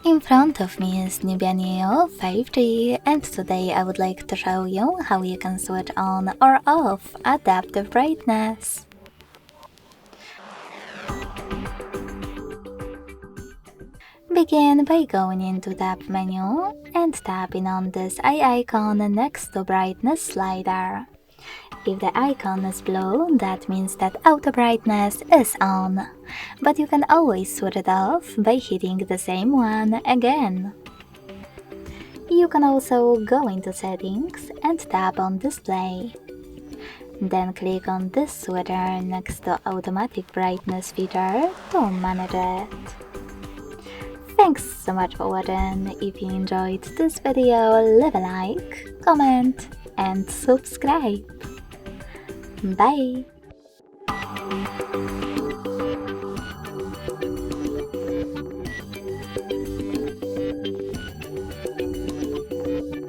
In front of me is Nubia Neo 5G, and today I would like to show you how you can switch on or off adaptive brightness. Begin by going into the app menu and tapping on this eye icon next to brightness slider. If the icon is blue, that means that auto brightness is on, but you can always switch it off by hitting the same one again. You can also go into settings and tap on display. Then click on this switcher next to automatic brightness feature to manage it. Thanks so much for watching. If you enjoyed this video, leave a like, comment and subscribe. Bye!